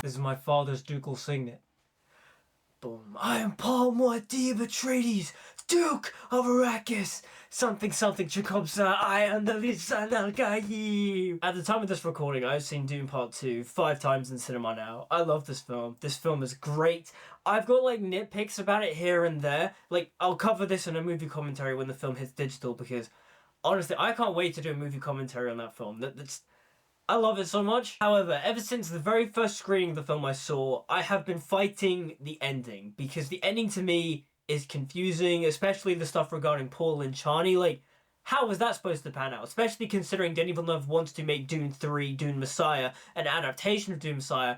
This is my father's ducal signet. Boom. I am Paul Atreides, Duke of Arrakis. Something Chekhovsa, I am the Lisan. At the time of this recording, I've seen Dune Part 2 5 times in cinema now. I love this film. This film is great. I've got like nitpicks about it here and there. Like, I'll cover this in a movie commentary when the film hits digital, because honestly, I can't wait to do a movie commentary on that film. I love it so much. However, ever since the very first screening of the film I saw, I have been fighting the ending, because the ending to me is confusing, especially the stuff regarding Paul and Chani. Like, how was that supposed to pan out? Especially considering Denis Villeneuve wants to make Dune 3, Dune Messiah, an adaptation of Dune Messiah.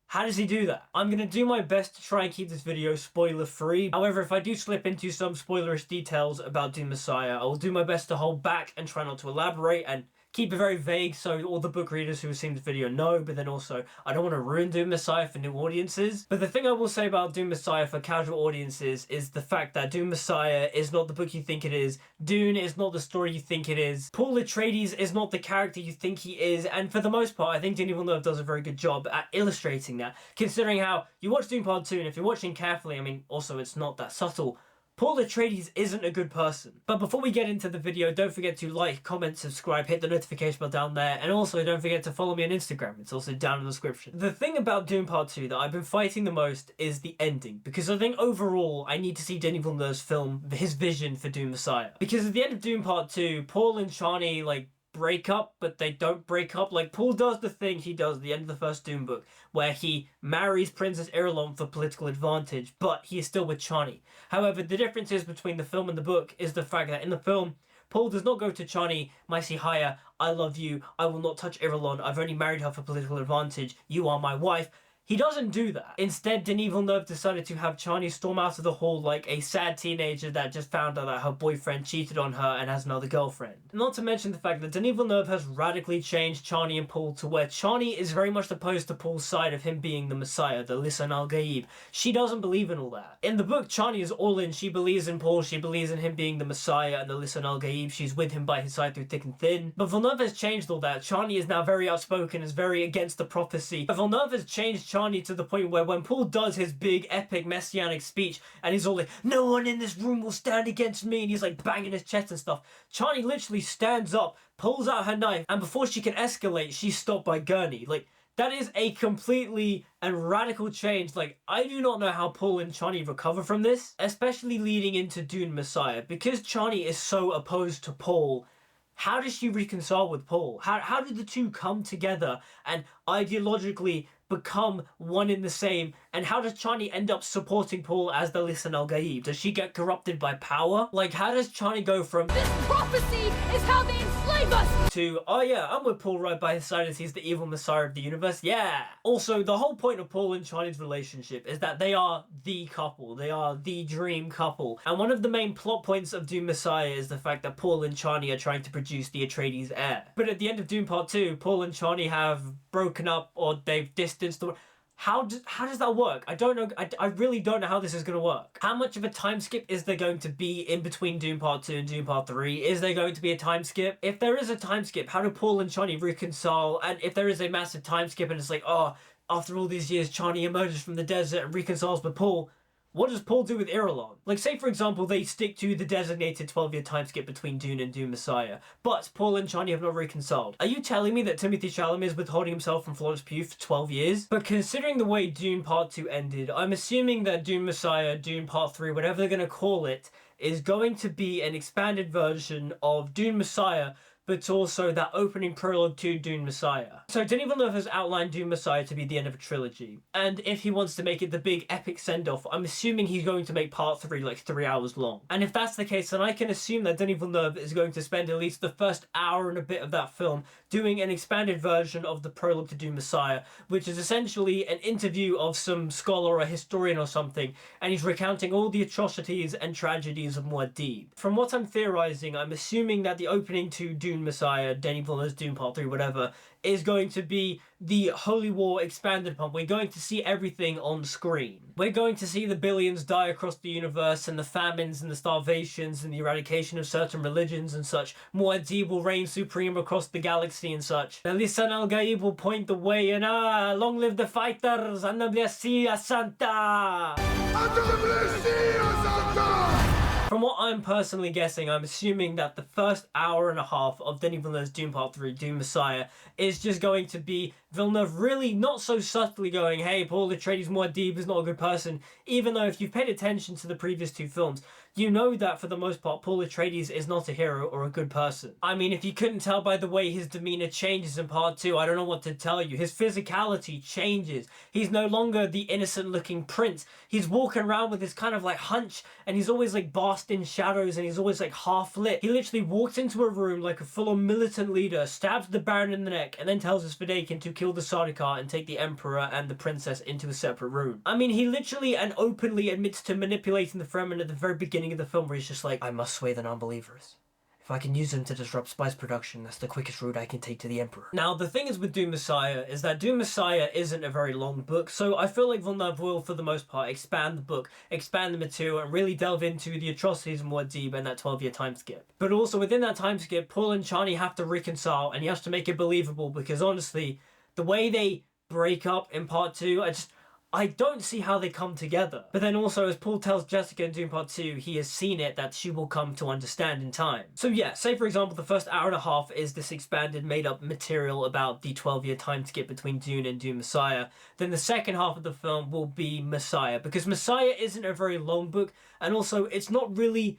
How does he do that? I'm going to do my best to try and keep this video spoiler-free. However, if I do slip into some spoilerish details about Dune Messiah, I will do my best to hold back and try not to elaborate and keep it very vague so all the book readers who have seen this video know, but then also I don't want to ruin Dune Messiah for new audiences. But the thing I will say about Dune Messiah for casual audiences is the fact that Dune Messiah is not the book you think it is. Dune is not the story you think it is. Paul Atreides is not the character you think he is, and for the most part, I think Denis Villeneuve does a very good job at illustrating that, considering how you watch Dune Part 2, and if you're watching carefully, I mean, also it's not that subtle, Paul Atreides isn't a good person. But before we get into the video, don't forget to like, comment, subscribe, hit the notification bell down there, and also don't forget to follow me on Instagram. It's also down in the description. The thing about Dune Part 2 that I've been fighting the most is the ending, because I think overall I need to see Denis Villeneuve's film, his vision for Dune Messiah. Because at the end of Dune Part 2, Paul and Chani, like, break up, but they don't break up. Like, Paul does the thing he does at the end of the first Dune book, where he marries Princess Irulan for political advantage, but he is still with Chani. However, the difference is between the film and the book is the fact that in the film, Paul does not go to Chani, Maisi Haya, I love you, I will not touch Irulan, I've only married her for political advantage, you are my wife. He doesn't do that. Instead, Denis Villeneuve decided to have Chani storm out of the hall like a sad teenager that just found out that her boyfriend cheated on her and has another girlfriend. Not to mention the fact that Denis Villeneuve has radically changed Chani and Paul to where Chani is very much opposed to Paul's side of him being the Messiah, the Lisan al-Gaib. She doesn't believe in all that. In the book, Chani is all in. She believes in Paul, she believes in him being the Messiah and the Lisan al-Gaib. She's with him by his side through thick and thin. But Villeneuve has changed all that. Chani is now very outspoken, is very against the prophecy. But Villeneuve has changed Chani to the point where when Paul does his big epic messianic speech and he's all like, no one in this room will stand against me, and he's like banging his chest and stuff, Chani literally stands up, pulls out her knife, and before she can escalate, she's stopped by Gurney. Like, that is a completely and radical change. Like, I do not know how Paul and Chani recover from this, especially leading into Dune Messiah. Because Chani is so opposed to Paul, how does she reconcile with Paul? How did the two come together and ideologically become one in the same? And how does Chani end up supporting Paul as the Lisan al-Gaib? Does she get corrupted by power? Like, how does Chani go from this prophecy is how they enslave us to, oh yeah, I'm with Paul right by his side as he's the evil Messiah of the universe? Yeah! Also, the whole point of Paul and Chani's relationship is that they are the couple. They are the dream couple. And one of the main plot points of Dune Messiah is the fact that Paul and Chani are trying to produce the Atreides heir. But at the end of Dune Part 2, Paul and Chani have broken up, or they've distanced the... How does that work? I don't know. I really don't know how this is going to work. How much of a time skip is there going to be in between Dune Part 2 and Dune Part 3? Is there going to be a time skip? If there is a time skip, how do Paul and Chani reconcile? And if there is a massive time skip and it's like, oh, after all these years, Chani emerges from the desert and reconciles with Paul, what does Paul do with Irulan? Like, say for example, they stick to the designated 12-year time skip between Dune and Dune Messiah, but Paul and Chani have not reconciled. Are you telling me that Timothée Chalamet is withholding himself from Florence Pugh for 12 years? But considering the way Dune Part 2 ended, I'm assuming that Dune Messiah, Dune Part 3, whatever they're going to call it, is going to be an expanded version of Dune Messiah, but also that opening prologue to Dune Messiah. So Denis Villeneuve has outlined Dune Messiah to be the end of a trilogy, and if he wants to make it the big epic send-off, I'm assuming he's going to make Part 3 like 3 hours long. And if that's the case, then I can assume that Denis Villeneuve is going to spend at least the first hour and a bit of that film doing an expanded version of the prologue to Dune Messiah, which is essentially an interview of some scholar or historian or something, and he's recounting all the atrocities and tragedies of Muad'Dib. From what I'm theorizing, I'm assuming that the opening to Dune Dune Messiah, Denis Villeneuve's Dune Part 3, whatever, is going to be the Holy War expanded upon. We're going to see everything on screen. We're going to see the billions die across the universe, and the famines and the starvations and the eradication of certain religions and such. Muad'Dib will reign supreme across the galaxy and such. Lisan al-Gaib will point the way, and long live the fighters, and Nebula Santa! From what I'm personally guessing, I'm assuming that the first hour and a half of Denis Villeneuve's Dune Part 3, Dune Messiah, is just going to be Villeneuve really not so subtly going, hey, Paul Atreides Muad'Dib is not a good person, even though if you've paid attention to the previous two films, you know that for the most part, Paul Atreides is not a hero or a good person. I mean, if you couldn't tell by the way his demeanor changes in Part 2, I don't know what to tell you. His physicality changes. He's no longer the innocent-looking prince. He's walking around with this kind of like hunch, and he's always like basked in shadows, and he's always like half-lit. He literally walks into a room like a full-on militant leader, stabs the Baron in the neck, and then tells his Fedaykin to kill the Sardaukar and take the Emperor and the Princess into a separate room. I mean, he literally and openly admits to manipulating the Fremen at the very beginning of the film, where he's just like, I must sway the non-believers. If I can use them to disrupt spice production, that's the quickest route I can take to the Emperor. Now, the thing is with Dune Messiah is that Dune Messiah isn't a very long book, so I feel like Villeneuve will, for the most part, expand the book, expand the material, and really delve into the atrocities of Muad'Dib and that 12-year time skip. But also, within that time skip, Paul and Chani have to reconcile, and he has to make it believable, because honestly, the way they break up in Part 2, I don't see how they come together. But then also, as Paul tells Jessica in Dune Part 2, he has seen it that she will come to understand in time. So yeah, say for example, the first hour and a half is this expanded, made-up material about the 12-year time skip between Dune and Dune Messiah. Then the second half of the film will be Messiah, because Messiah isn't a very long book, and also it's not really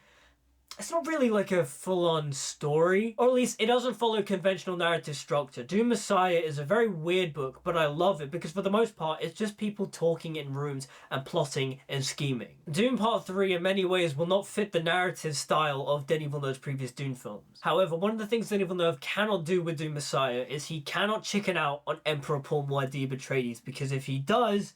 like a full-on story, or at least it doesn't follow conventional narrative structure. Dune Messiah is a very weird book, but I love it because for the most part, it's just people talking in rooms and plotting and scheming. Dune Part 3 in many ways will not fit the narrative style of Denis Villeneuve's previous Dune films. However, one of the things Denis Villeneuve cannot do with Dune Messiah is he cannot chicken out on Emperor Paul Muad'Dib Atreides, because if he does,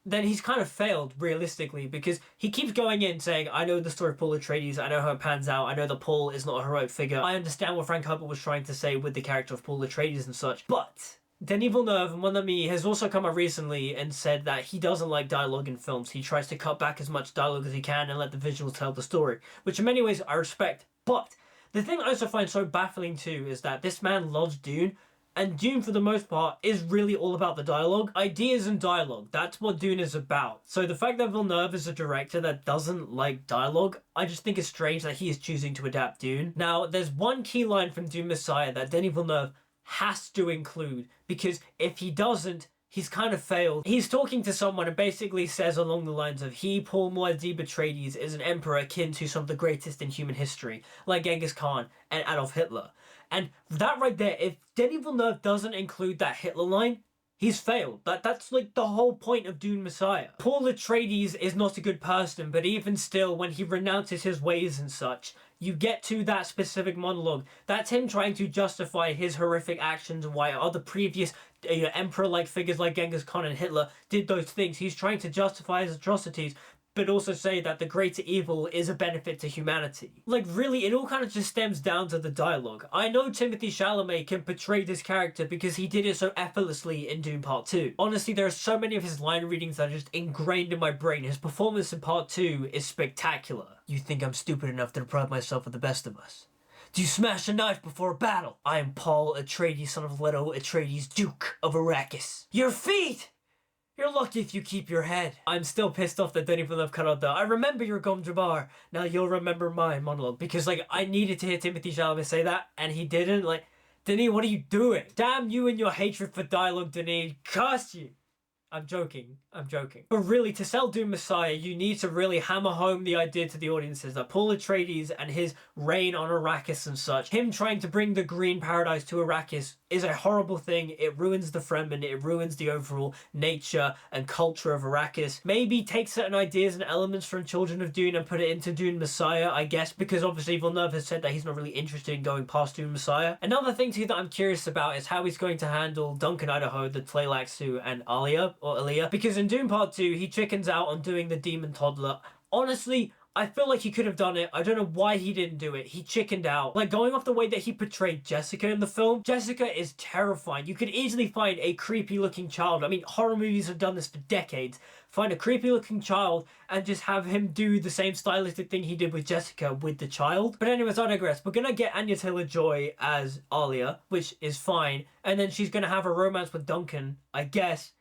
then he's kind of failed, realistically, because he keeps going in saying, I know the story of Paul Atreides, I know how it pans out, I know that Paul is not a heroic figure, I understand what Frank Herbert was trying to say with the character of Paul Atreides and such, but Denis Villeneuve, mon ami, has also come out recently and said that he doesn't like dialogue in films. He tries to cut back as much dialogue as he can and let the visuals tell the story, which in many ways I respect. But the thing I also find so baffling too is that this man loves Dune, and Dune, for the most part, is really all about the dialogue. Ideas and dialogue. That's what Dune is about. So the fact that Villeneuve is a director that doesn't like dialogue, I just think it's strange that he is choosing to adapt Dune. Now, there's one key line from Dune Messiah that Denis Villeneuve has to include, because if he doesn't, he's kind of failed. He's talking to someone and basically says along the lines of, he, Paul Muad'Dib Atreides, is an emperor akin to some of the greatest in human history, like Genghis Khan and Adolf Hitler. And that right there, if Denis Villeneuve doesn't include that Hitler line, he's failed. That's like the whole point of Dune Messiah. Paul Atreides is not a good person, but even still, when he renounces his ways and such, you get to that specific monologue. That's him trying to justify his horrific actions and why other previous emperor-like figures like Genghis Khan and Hitler did those things. He's trying to justify his atrocities, but also say that the greater evil is a benefit to humanity. Like, really, it all kind of just stems down to the dialogue. I know Timothée Chalamet can portray this character because he did it so effortlessly in Dune Part 2. Honestly, there are so many of his line readings that are just ingrained in my brain. His performance in Part 2 is spectacular. You think I'm stupid enough to deprive myself of the best of us? Do you smash a knife before a battle? I am Paul Atreides, son of Leto Atreides, Duke of Arrakis. Your feet! You're lucky if you keep your head. I'm still pissed off that Denis Villeneuve cut out the I remember your Gom Jabbar, now you'll remember my monologue. Because, like, I needed to hear Timothée Chalamet say that, and he didn't. Like, Denis, what are you doing? Damn you and your hatred for dialogue, Denis. Curse you. I'm joking. But really, to sell Dune Messiah, you need to really hammer home the idea to the audiences that Paul Atreides and his reign on Arrakis and such, him trying to bring the green paradise to Arrakis, is a horrible thing. It ruins the Fremen, it ruins the overall nature and culture of Arrakis. Maybe take certain ideas and elements from Children of Dune and put it into Dune Messiah, I guess, because obviously Villeneuve has said that he's not really interested in going past Dune Messiah. Another thing too that I'm curious about is how he's going to handle Duncan Idaho, the Tleilaxu, and Aaliyah, because in Dune Part 2, he chickens out on doing the demon toddler. Honestly, I feel like he could have done it. I don't know why he didn't do it. He chickened out. Like, going off the way that he portrayed Jessica in the film, Jessica is terrifying. You could easily find a creepy looking child. I mean, horror movies have done this for decades. Find a creepy looking child and just have him do the same stylistic thing he did with Jessica with the child. But anyways, I digress. We're gonna get Anya Taylor-Joy as Alia, which is fine. And then she's gonna have a romance with Duncan, I guess.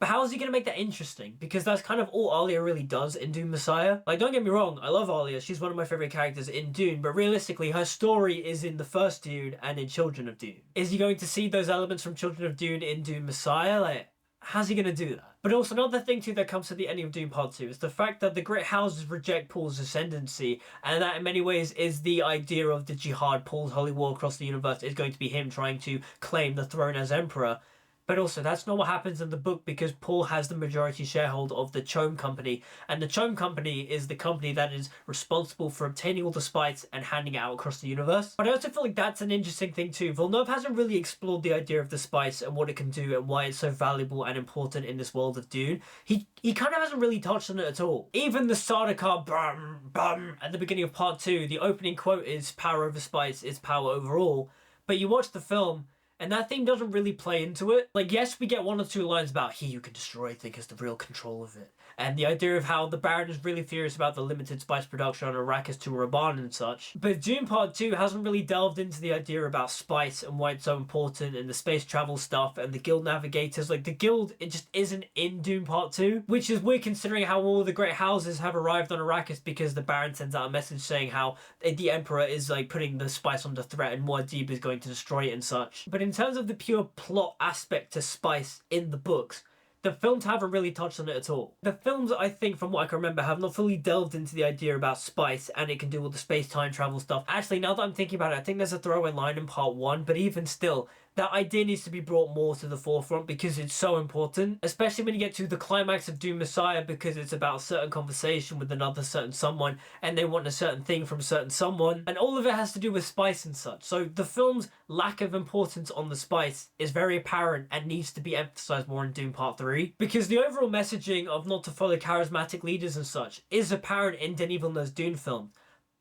But how is he going to make that interesting? Because that's kind of all Alia really does in Dune Messiah. Like, don't get me wrong, I love Alia. She's one of my favourite characters in Dune. But realistically, her story is in the first Dune and in Children of Dune. Is he going to see those elements from Children of Dune in Dune Messiah? Like, how's he going to do that? But also another thing too that comes to the ending of Dune Part 2 is the fact that the Great Houses reject Paul's ascendancy, and that in many ways is the idea of the jihad, Paul's holy war across the universe is going to be him trying to claim the throne as emperor. But also, that's not what happens in the book because Paul has the majority shareholder of the Chome Company. And the Chome Company is the company that is responsible for obtaining all the spice and handing it out across the universe. But I also feel like that's an interesting thing too. Villeneuve hasn't really explored the idea of the spice and what it can do and why it's so valuable and important in this world of Dune. He kind of hasn't really touched on it at all. Even the Sardaukar bum bum at the beginning of Part 2, the opening quote is "Power over spice is power over all." But you watch the film, and that theme doesn't really play into it. Like, yes, we get one or two lines about he who can destroy a thing has the real control of it. And the idea of how the Baron is really furious about the limited spice production on Arrakis to Raban and such. But Dune Part 2 hasn't really delved into the idea about spice and why it's so important and the space travel stuff and the guild navigators. Like, the guild, it just isn't in Dune Part 2. Which is weird considering how all the great houses have arrived on Arrakis because the Baron sends out a message saying how the Emperor is, like, putting the spice under threat and Muad'Dib is going to destroy it and such. But in terms of the pure plot aspect to spice in the books, the films haven't really touched on it at all. The films, I think, from what I can remember, have not fully delved into the idea about spice and it can do all the space-time travel stuff. Actually, now that I'm thinking about it, I think there's a throwaway line in Part 1, but even still, that idea needs to be brought more to the forefront because it's so important, especially when you get to the climax of Dune Messiah because it's about a certain conversation with another certain someone and they want a certain thing from a certain someone, and all of it has to do with spice and such. So the film's lack of importance on the spice is very apparent and needs to be emphasized more in Dune Part 3 because the overall messaging of not to follow charismatic leaders and such is apparent in Denis Villeneuve's Dune film,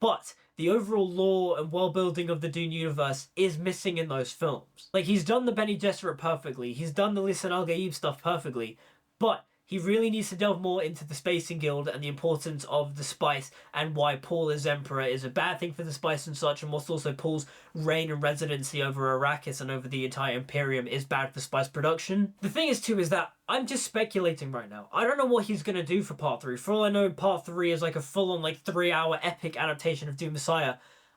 but the overall lore and world building of the Dune universe is missing in those films. Like, he's done the Bene Gesserit perfectly, he's done the Lisan al-Gaib stuff perfectly, but he really needs to delve more into the Spacing Guild and the importance of the spice and why Paul as Emperor is a bad thing for the spice and such, and what's also Paul's reign and residency over Arrakis and over the entire Imperium is bad for spice production. The thing is too is that I'm just speculating right now. I don't know what he's going to do for Part 3. For all I know, Part 3 is like a full-on like 3-hour epic adaptation of Dune Messiah.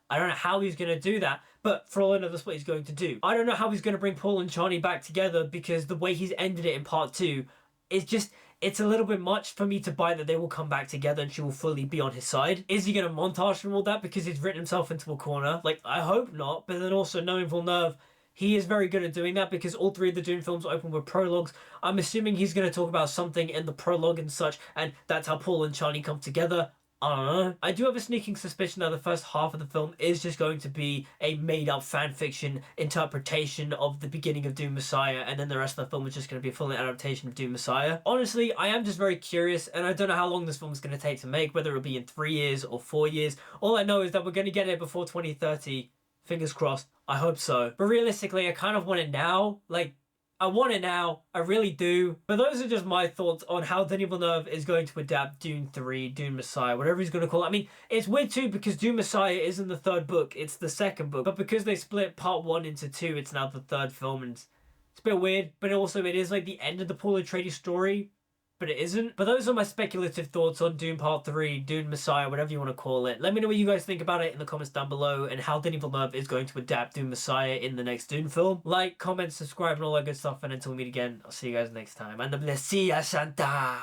I don't know how he's going to do that, but for all I know, that's what he's going to do. I don't know how he's going to bring Paul and Chani back together because the way he's ended it in Part 2 is just, it's a little bit much for me to buy that they will come back together and she will fully be on his side. Is he going to montage from all that because he's written himself into a corner? Like, I hope not, but then also knowing Villeneuve, he is very good at doing that because all three of the Dune films open with prologues. I'm assuming he's going to talk about something in the prologue and such, and that's how Paul and Chani come together. I don't know. I do have a sneaking suspicion that the first half of the film is just going to be a made-up fanfiction interpretation of the beginning of Dune Messiah, and then the rest of the film is just going to be a full adaptation of Dune Messiah. Honestly, I am just very curious, and I don't know how long this film is going to take to make, whether it'll be in 3 years or 4 years. All I know is that we're going to get it before 2030. Fingers crossed. I hope so. But realistically, I kind of want it now. Like, I want it now, I really do. But those are just my thoughts on how Denis Villeneuve is going to adapt Dune 3, Dune Messiah, whatever he's going to call it. I mean, it's weird too because Dune Messiah isn't the third book, it's the second book. But because they split part 1 into 2, it's now the third film, and it's a bit weird. But also it is like the end of the Paul Atreides story, but it isn't. But those are my speculative thoughts on Dune Part 3, Dune Messiah, whatever you want to call it. Let me know what you guys think about it in the comments down below and how Denis Villeneuve is going to adapt Dune Messiah in the next Dune film. Like, comment, subscribe, and all that good stuff. And until we meet again, I'll see you guys next time. And the Blessia Santa!